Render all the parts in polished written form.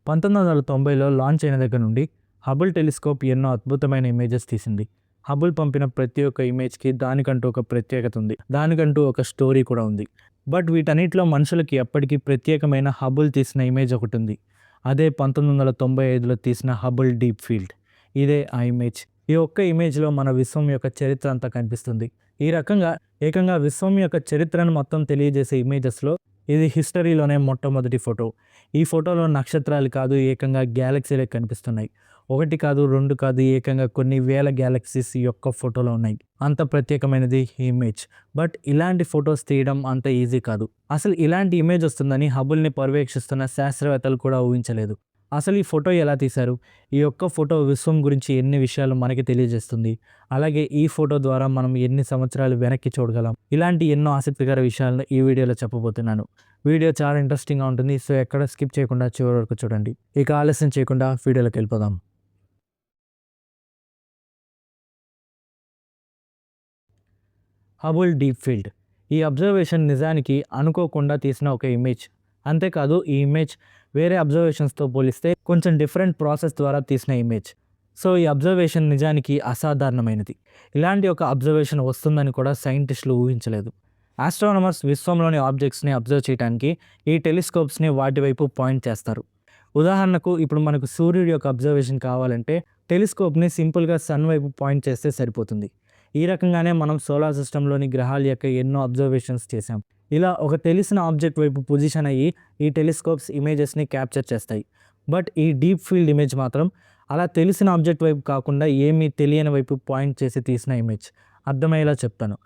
1990లో launch అయిన దగ్గర నుండి హబుల్ టెలిస్కోప్ ఎన్నో అద్భుతమైన ఇమేజెస్ తీసింది. హబుల్ పంపిన ప్రతి ఒక్క ఇమేజ్‌కి దానికంటూ ఒక ప్రత్యేకత ఉంది. దానికంటూ ఒక స్టోరీ కూడా ఉంది. బట్ వీటన్నిటిలో మనుషులకి ఎప్పటికీ ప్రత్యేకమైన హబుల్ తీసిన ఇమేజ్ ఒకటుంది. అదే 1995లో తీసిన హబుల్ డీప్ ఫీల్డ్. ఇదే ఆ ఇమేజ్. ఈ ఒక్క ఇమేజ్‌లో మన విశ్వం యొక్క చరిత్ర అంతా కనిపిస్తుంది. ఈ రకంగా ఏకంగా విశ్వం యొక్క చరిత్రను మొత్తం తెలియజేసే ఇమేజెస్‌లో ఇది హిస్టరీలోనే మొట్టమొదటి ఫోటో. ఈ ఫోటోలో నక్షత్రాలు కాదు, ఏకంగా గ్యాలక్సీలే కనిపిస్తున్నాయి. 1 కాదు, 2 కాదు, ఏకంగా కొన్ని వేల గ్యాలక్సీస్ ఈ యొక్క ఫోటోలో ఉన్నాయి. అంత ప్రత్యేకమైనది ఈ ఇమేజ్. బట్ ఇలాంటి ఫోటోస్ తీయడం అంత ఈజీ కాదు. అసలు ఇలాంటి ఇమేజ్ వస్తుందని హబుల్‌ని పర్యవేక్షిస్తున్న శాస్త్రవేత్తలు కూడా ఊహించలేదు. అసలు ఈ ఫోటో ఎలా తీశారు? ఈ ఒక్క ఫోటో విశ్వం గురించి ఎన్ని విషయాలు మనకి తెలియజేస్తుంది? అలాగే ఈ ఫోటో ద్వారా మనం ఎన్ని సంవత్సరాలు వెనక్కి చూడగలం? ఇలాంటి ఎన్నో ఆసక్తికర విషయాలను ఈ వీడియోలో చెప్పబోతున్నాను. వీడియో చాలా ఇంట్రెస్టింగ్‌గా ఉంటుంది. సో ఎక్కడ స్కిప్ చేయకుండా చివరి వరకు చూడండి. ఇక ఆలస్యం చేయకుండా వీడియోలోకి వెళ్ళిపోదాం. Hubble deep field. ఈ అబ్జర్వేషన్ నిజానికి అనుకోకుండా తీసిన ఒక ఇమేజ్. అంతేకాదు ఈ ఇమేజ్ వేరే అబ్జర్వేషన్స్‌తో పోలిస్తే కొంచెం డిఫరెంట్ ప్రాసెస్ ద్వారా తీసిన ఇమేజ్. సో ఈ అబ్జర్వేషన్ నిజానికి అసాధారణమైనది. ఇలాంటి ఒక అబ్జర్వేషన్ వస్తుందని కూడా సైంటిస్టులు ఊహించలేదు. ఆస్ట్రోనమర్స్ విశ్వంలోని ఆబ్జెక్ట్స్‌ని అబ్జర్వ్ చేయడానికి ఈ టెలిస్కోప్స్‌ని వాటి వైపు పాయింట్ చేస్తారు. ఉదాహరణకు ఇప్పుడు మనకు సూర్యుడి యొక్క అబ్జర్వేషన్ కావాలంటే టెలిస్కోప్‌ని సింపుల్‌గా సన్ వైపు పాయింట్ చేస్తే సరిపోతుంది. ఈ రకంగానే మనం సోలార్ సిస్టంలోని గ్రహాల యొక్క ఎన్నో అబ్జర్వేషన్స్ చేశాం. ఇలా ఒక తెలిసిన ఆబ్జెక్ట్ వైపు పొజిషన్ అయ్యి ఈ టెలిస్కోప్స్ ఇమేజెస్‌ని క్యాప్చర్ చేస్తాయి. బట్ ఈ డీప్ ఫీల్డ్ ఇమేజ్ మాత్రం అలా తెలిసిన ఆబ్జెక్ట్ వైపు కాకుండా ఏమీ తెలియని వైపు పాయింట్ చేసి తీసిన ఇమేజ్. అర్థమయ్యేలా చెప్తాను.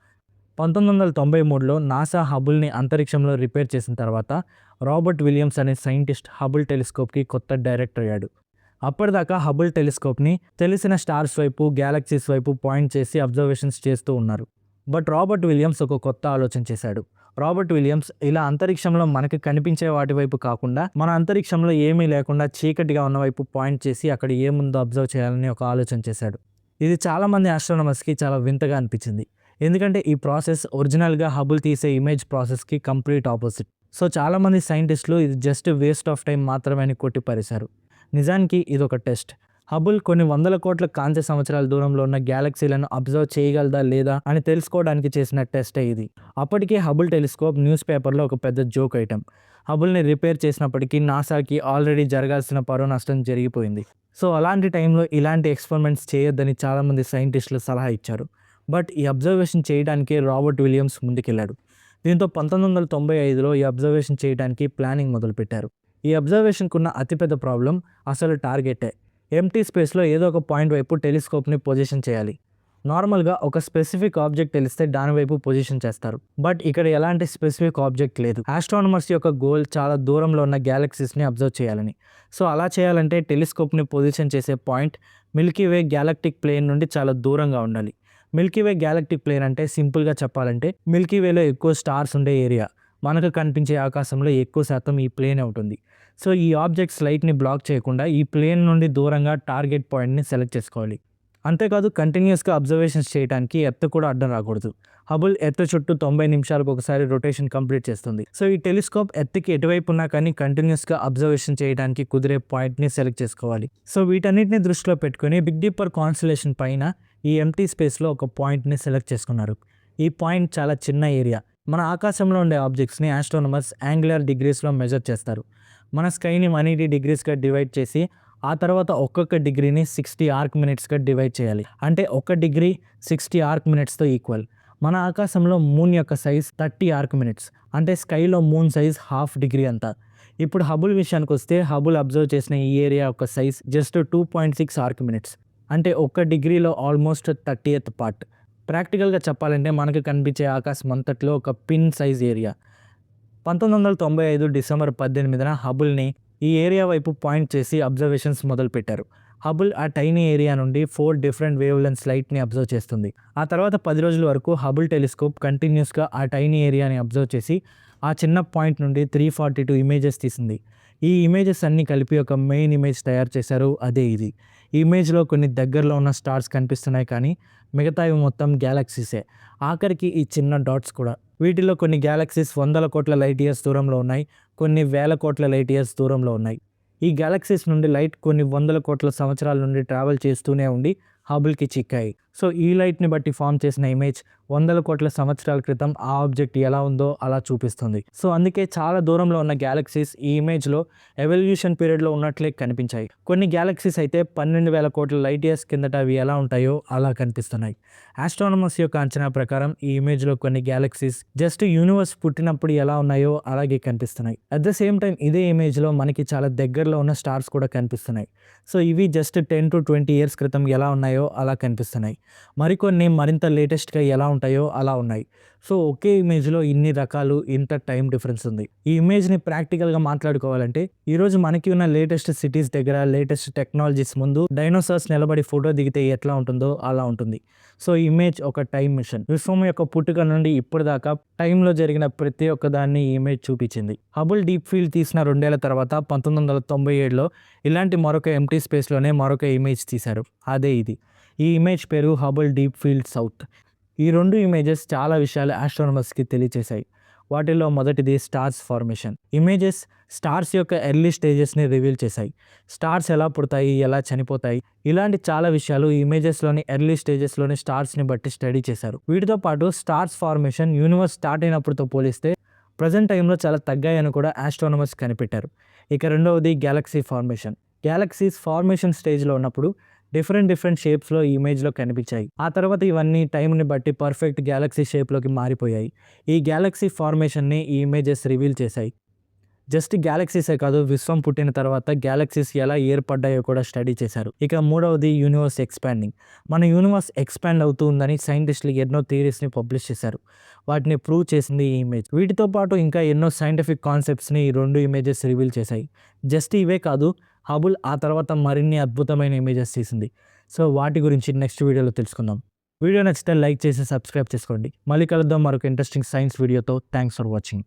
1993లో నాసా హబుల్‌ని అంతరిక్షంలో రిపేర్ చేసిన తర్వాత రాబర్ట్ విలియమ్స్ అనే సైంటిస్ట్ హబుల్ టెలిస్కోప్‌కి కొత్త డైరెక్టర్ అయ్యాడు. అప్పటిదాకా హబుల్ టెలిస్కోప్‌ని తెలిసిన స్టార్స్ వైపు, గ్యాలక్సీస్ వైపు పాయింట్ చేసి అబ్జర్వేషన్స్ చేస్తూ ఉన్నారు. బట్ రాబర్ట్ విలియమ్స్ ఒక కొత్త ఆలోచన చేశాడు. రాబర్ట్ విలియమ్స్ ఇలా అంతరిక్షంలో మనకి కనిపించే వాటి వైపు కాకుండా మన అంతరిక్షంలో ఏమీ లేకుండా చీకటిగా ఉన్న వైపు పాయింట్ చేసి అక్కడ ఏముందో అబ్జర్వ్ చేయాలని ఒక ఆలోచన చేశాడు. ఇది చాలామంది ఆస్ట్రోనమర్స్‌కి చాలా వింతగా అనిపించింది. ఎందుకంటే ఈ ప్రాసెస్ ఒరిజినల్‌గా హబుల్ తీసే ఇమేజ్ ప్రాసెస్‌కి కంప్లీట్ ఆపోజిట్. సో చాలామంది సైంటిస్టులు ఇది జస్ట్ వేస్ట్ ఆఫ్ టైం మాత్రమే అని కొట్టిపారేశారు. నిజానికి ఇదొక టెస్ట్. హబుల్ కొన్ని వందల కోట్ల కాంతి సంవత్సరాల దూరంలో ఉన్న గ్యాలక్సీలను అబ్జర్వ్ చేయగలదా లేదా అని తెలుసుకోవడానికి చేసిన టెస్టే ఇది. అప్పటికే హబుల్ టెలిస్కోప్ న్యూస్ పేపర్లో ఒక పెద్ద జోక్ ఐటెం. హబుల్ని రిపేర్ చేసినప్పటికీ నాసాకి ఆల్రెడీ జరగాల్సిన పరువు నష్టం జరిగిపోయింది. సో అలాంటి టైంలో ఇలాంటి ఎక్స్పెరిమెంట్స్ చేయొద్దని చాలామంది సైంటిస్టులు సలహా ఇచ్చారు. బట్ ఈ అబ్జర్వేషన్ చేయడానికే రాబర్ట్ విలియమ్స్ ముందుకెళ్లాడు. దీంతో 1995లో ఈ అబ్జర్వేషన్ చేయడానికి ప్లానింగ్ మొదలుపెట్టారు. ఈ అబ్జర్వేషన్కున్న అతిపెద్ద ప్రాబ్లం అసలు టార్గెటే. ఎంప్టీ స్పేస్లో ఏదో ఒక పాయింట్ వైపు టెలిస్కోప్ని పొజిషన్ చేయాలి. నార్మల్గా ఒక స్పెసిఫిక్ ఆబ్జెక్ట్ తెలిస్తే దాని వైపు పొజిషన్ చేస్తారు. బట్ ఇక్కడ ఎలాంటి స్పెసిఫిక్ ఆబ్జెక్ట్ లేదు. ఆస్ట్రోనమర్స్ యొక్క గోల్ చాలా దూరంలో ఉన్న గ్యాలక్సీస్ని అబ్జర్వ్ చేయాలని. సో అలా చేయాలంటే టెలిస్కోప్ని పొజిషన్ చేసే పాయింట్ మిల్కీవే గ్యాలక్టిక్ ప్లేన్ నుండి చాలా దూరంగా ఉండాలి. మిల్కీవే గ్యాలక్టిక్ ప్లేన్ అంటే సింపుల్గా చెప్పాలంటే మిల్కీవేలో ఎక్కువ స్టార్స్ ఉండే ఏరియా. మనకు కనిపించే ఆకాశంలో ఎక్కువ శాతం ఈ ప్లేనే ఉంటుంది. సో ఈ ఆబ్జెక్ట్స్ లైట్ని బ్లాక్ చేయకుండా ఈ ప్లేన్ నుండి దూరంగా టార్గెట్ పాయింట్ని సెలెక్ట్ చేసుకోవాలి. అంతేకాదు కంటిన్యూస్గా అబ్జర్వేషన్స్ చేయడానికి ఎర్త్ కూడా అడ్డం రాకూడదు. హబుల్ ఎర్త్ చుట్టూ 90 నిమిషాలకు ఒకసారి రొటేషన్ కంప్లీట్ చేస్తుంది. సో ఈ టెలిస్కోప్ ఎర్త్కి ఎటువైపు ఉన్నా కానీ కంటిన్యూస్గా అబ్జర్వేషన్ చేయడానికి కుదిరే పాయింట్ని సెలెక్ట్ చేసుకోవాలి. సో వీటన్నిటిని దృష్టిలో పెట్టుకుని బిగ్ డిప్పర్ కాన్స్టలేషన్ పైన ఈ ఎంప్టీ స్పేస్లో ఒక పాయింట్ని సెలెక్ట్ చేసుకున్నారు. ఈ పాయింట్ చాలా చిన్న ఏరియా. మన ఆకాశంలో ఉండే ఆబ్జెక్ట్స్ని ఆస్ట్రోనమర్స్ యాంగులర్ డిగ్రీస్లో మెజర్ చేస్తారు. మన స్కైని 180 డిగ్రీస్గా డివైడ్ చేసి ఆ తర్వాత ఒక్కొక్క డిగ్రీని 60 ఆర్క్ మినిట్స్గా డివైడ్ చేయాలి. అంటే 1 డిగ్రీ 60 ఆర్క్ మినిట్స్తో ఈక్వల్. మన ఆకాశంలో మూన్ యొక్క సైజ్ 30 ఆర్క్ మినిట్స్. అంటే స్కైలో మూన్ సైజ్ ½ డిగ్రీ అంత. ఇప్పుడు హబుల్ విషయానికి వస్తే హబుల్ అబ్జర్వ్ చేసిన ఈ ఏరియా యొక్క సైజ్ జస్ట్ 2.6 ఆర్క్ మినిట్స్. అంటే 1 డిగ్రీలో ఆల్మోస్ట్ 30th పార్ట్. ప్రాక్టికల్గా చెప్పాలంటే మనకు కనిపించే ఆకాశం అంతట్లో ఒక పిన్ సైజ్ ఏరియా. 1995 డిసెంబర్ 18న హబుల్ని ఈ ఏరియా వైపు పాయింట్ చేసి అబ్జర్వేషన్స్ మొదలుపెట్టారు. హబుల్ ఆ టైనీ ఏరియా నుండి 4 డిఫరెంట్ వేవ్ లెంగ్త్ లైట్ని అబ్జర్వ్ చేస్తుంది. ఆ తర్వాత 10 రోజుల వరకు హబుల్ టెలిస్కోప్ కంటిన్యూస్గా ఆ టైనీ ఏరియాని అబ్జర్వ్ చేసి ఆ చిన్న పాయింట్ నుండి 342 ఇమేజెస్ తీసింది. ఈ ఇమేజెస్ అన్నీ కలిపి ఒక మెయిన్ ఇమేజ్ తయారు చేశారు. అదే ఇది. ఈ ఇమేజ్లో కొన్ని దగ్గరలో ఉన్న స్టార్స్ కనిపిస్తున్నాయి, కానీ మిగతావి మొత్తం గ్యాలక్సీసే. ఆఖరికి ఈ చిన్న డాట్స్ కూడా. వీటిలో కొన్ని గ్యాలక్సీస్ వందల కోట్ల లైట్ ఇయర్స్ దూరంలో ఉన్నాయి, కొన్ని వేల కోట్ల లైట్ ఇయర్స్ దూరంలో ఉన్నాయి. ఈ గ్యాలక్సీస్ నుండి లైట్ కొన్ని వందల కోట్ల సంవత్సరాల నుండి ట్రావెల్ చేస్తూనే ఉండి హబుల్కి చిక్కాయి. సో ఈ లైట్ని బట్టి ఫామ్ చేసిన ఇమేజ్ వందల కోట్ల సంవత్సరాల క్రితం ఆ ఆబ్జెక్ట్ ఎలా ఉందో అలా చూపిస్తుంది. సో అందుకే చాలా దూరంలో ఉన్న గ్యాలక్సీస్ ఈ ఇమేజ్లో ఎవల్యూషన్ పీరియడ్లో ఉన్నట్లే కనిపించాయి. కొన్ని గ్యాలక్సీస్ అయితే 12,000 కోట్ల లైట్ ఇయర్స్ కిందట అవి ఎలా ఉంటాయో అలా కనిపిస్తున్నాయి. ఆస్ట్రానమర్స్ యొక్క అంచనా ప్రకారం ఈ ఇమేజ్లో కొన్ని గ్యాలక్సీస్ జస్ట్ యూనివర్స్ పుట్టినప్పుడు ఎలా ఉన్నాయో అలాగే కనిపిస్తున్నాయి. అట్ ద సేమ్ టైం ఇదే ఇమేజ్లో మనకి చాలా దగ్గరలో ఉన్న స్టార్స్ కూడా కనిపిస్తున్నాయి. సో ఇవి జస్ట్ 10 to 20 ఇయర్స్ క్రితం ఎలా ఉన్నాయో అలా కనిపిస్తున్నాయి. మరికొన్ని మరింత లేటెస్ట్గా ఎలా ఉంటాయో అలా ఉన్నాయి. సో ఒకే ఇమేజ్లో ఇన్ని రకాలు, ఇంత టైం డిఫరెన్స్ ఉంది. ఈ ఇమేజ్ని ప్రాక్టికల్గా మాట్లాడుకోవాలంటే ఈరోజు మనకి ఉన్న లేటెస్ట్ సిటీస్ దగ్గర లేటెస్ట్ టెక్నాలజీస్ ముందు డైనోసార్స్ నిలబడి ఫోటో దిగితే ఎట్లా ఉంటుందో అలా ఉంటుంది. సో ఈ ఇమేజ్ ఒక టైం మిషన్. విశ్వం యొక్క పుట్టుక నుండి ఇప్పటిదాకా టైంలో జరిగిన ప్రతి ఒక్క దాన్ని ఈ ఇమేజ్ చూపించింది. హబుల్ డీప్ ఫీల్డ్ తీసిన 2 ఏళ్ల తర్వాత 1997లో ఇలాంటి మరొక ఎంటీ స్పేస్లోనే మరొక ఇమేజ్ తీశారు. అదే ఇది. ఈ ఇమేజ్ పేరు హబుల్ డీప్ ఫీల్డ్ సౌత్. ఈ 2 ఇమేజెస్ చాలా విషయాలు ఆస్ట్రానమర్స్కి తెలియచేశాయి. వాటిలో మొదటిది స్టార్స్ ఫార్మేషన్. ఇమేజెస్ స్టార్స్ యొక్క ఎర్లీ స్టేజెస్ని రివీల్ చేశాయి. స్టార్స్ ఎలా పుడతాయి, ఎలా చనిపోతాయి, ఇలాంటి చాలా విషయాలు ఈ ఇమేజెస్లోని ఎర్లీ స్టేజెస్లోని స్టార్స్ని బట్టి స్టడీ చేశారు. వీటితో పాటు స్టార్స్ ఫార్మేషన్ యూనివర్స్ స్టార్ట్ అయినప్పుడుతో పోలిస్తే ప్రజెంట్ టైంలో చాలా తగ్గాయని కూడా ఆస్ట్రానమర్స్ కనిపెట్టారు. ఇక రెండవది గ్యాలక్సీ ఫార్మేషన్. గ్యాలక్సీస్ ఫార్మేషన్ స్టేజ్లో ఉన్నప్పుడు డిఫరెంట్ షేప్స్లో ఈ ఇమేజ్లో కనిపించాయి. ఆ తర్వాత ఇవన్నీ టైంని బట్టి పర్ఫెక్ట్ గ్యాలక్సీ షేప్లోకి మారిపోయాయి. ఈ గ్యాలక్సీ ఫార్మేషన్ని ఈ ఇమేజెస్ రివీల్ చేశాయి. జస్ట్ గ్యాలక్సీసే కాదు, విశ్వం పుట్టిన తర్వాత గ్యాలక్సీస్ ఎలా ఏర్పడ్డాయో కూడా స్టడీ చేశారు. ఇక మూడవది యూనివర్స్ ఎక్స్పాండింగ్. మన యూనివర్స్ ఎక్స్పాండ్ అవుతూ ఉందని సైంటిస్టులు ఎన్నో థియరీస్ని పబ్లిష్ చేశారు. వాటిని ప్రూవ్ చేసింది ఈ ఇమేజ్. వీటితో పాటు ఇంకా ఎన్నో సైంటిఫిక్ కాన్సెప్ట్స్ని ఈ 2 ఇమేజెస్ రివీల్ చేశాయి. జస్ట్ ఇవే కాదు, హబుల్ ఆ తర్వాత మరిన్ని అద్భుతమైన ఇమేజెస్ తీసింది. సో వాటి గురించి నెక్స్ట్ వీడియోలో తెలుసుకుందాం. వీడియో నచ్చితే లైక్ చేసి సబ్స్క్రైబ్ చేసుకోండి. మళ్ళీ కలుద్దాం మరొక ఇంట్రెస్టింగ్ సైన్స్ వీడియోతో. Thanks for watching.